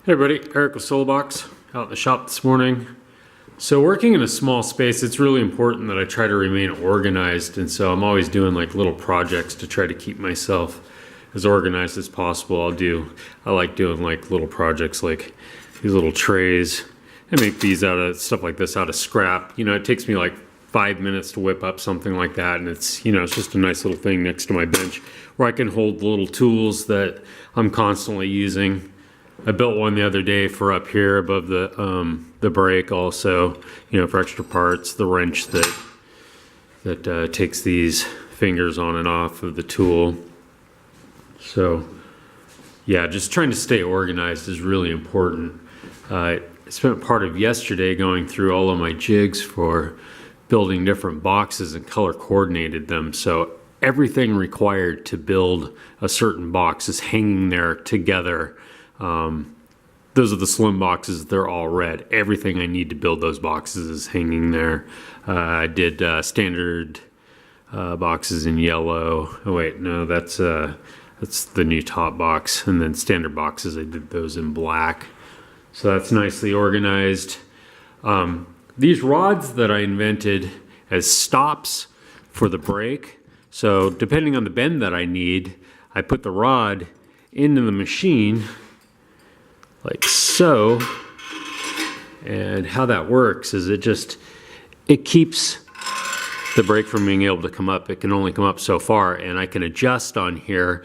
Hey everybody, Eric with Soulbox out in the shop this morning. So working in a small space, it's really important that I try to remain organized, and so I'm always doing like little projects to try to keep myself as organized as possible. I like doing like little projects like these little trays. I make these out of stuff like this out of scrap. You know, it takes me like 5 minutes to whip up something like that, and it's just a nice little thing next to my bench where I can hold little tools that I'm constantly using. I built one the other day for up here above the brake also, for extra parts, the wrench that takes these fingers on and off of the tool. So yeah, just trying to stay organized is really important. I spent part of yesterday going through all of my jigs for building different boxes and color coordinated them. So everything required to build a certain box is hanging there together. Those are the slim boxes. They're all red. Everything I need to build those boxes is hanging there. I did standard boxes in yellow. Oh wait, no, that's the new top box. And then standard boxes, I did those in black. So that's nicely organized. These rods that I invented as stops for the brake. So depending on the bend that I need, I put the rod into the machine like so, and how that works is it keeps the brake from being able to come up. It can only come up so far, and I can adjust on here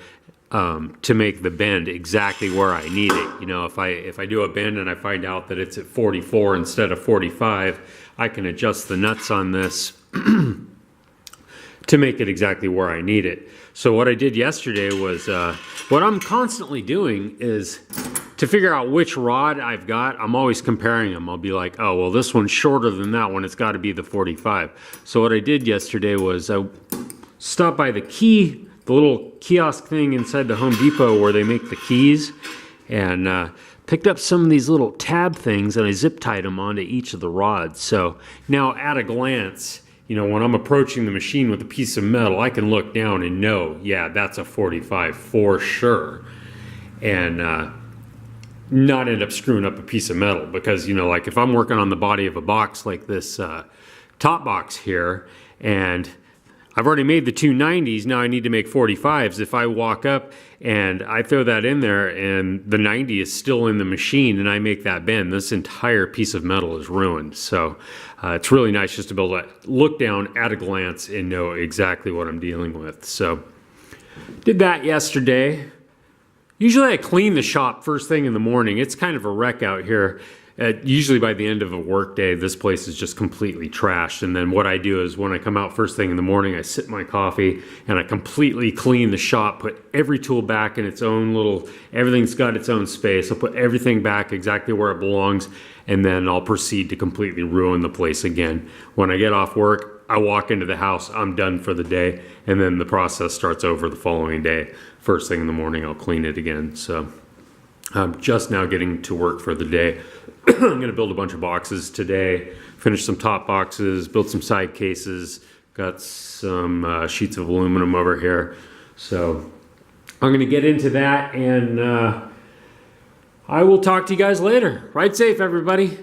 to make the bend exactly where I need it. If I do a bend and I find out that it's at 44 instead of 45, I can adjust the nuts on this to make it exactly where I need it. So what I did yesterday was, what I'm constantly doing is to figure out which rod I've got, I'm always comparing them. I'll be like, oh, well, this one's shorter than that one. It's got to be the 45. So what I did yesterday was I stopped by the little kiosk thing inside the Home Depot where they make the keys, and picked up some of these little tab things, and I zip tied them onto each of the rods. So now at a glance, when I'm approaching the machine with a piece of metal, I can look down and know, yeah, that's a 45 for sure. And not end up screwing up a piece of metal, because like if I'm working on the body of a box like this top box here, and I've already made the 290s, now I need to make 45s. If I walk up and I throw that in there and the 90 is still in the machine and I make that bend, this entire piece of metal is ruined. So it's really nice just to be able to look down at a glance and know exactly what I'm dealing with. So did that yesterday. Usually I clean the shop first thing in the morning. It's kind of a wreck out here. Usually by the end of a work day, this place is just completely trashed. And then what I do is when I come out first thing in the morning, I sip my coffee and I completely clean the shop, put every tool back in its own everything's got its own space. I'll put everything back exactly where it belongs, and then I'll proceed to completely ruin the place again. When I get off work, I walk into the house, I'm done for the day, and then the process starts over the following day. First thing in the morning, I'll clean it again. So I'm just now getting to work for the day. I'm gonna build a bunch of boxes today, finish some top boxes, build some side cases, got some sheets of aluminum over here. So I'm gonna get into that, and I will talk to you guys later. Ride safe, everybody.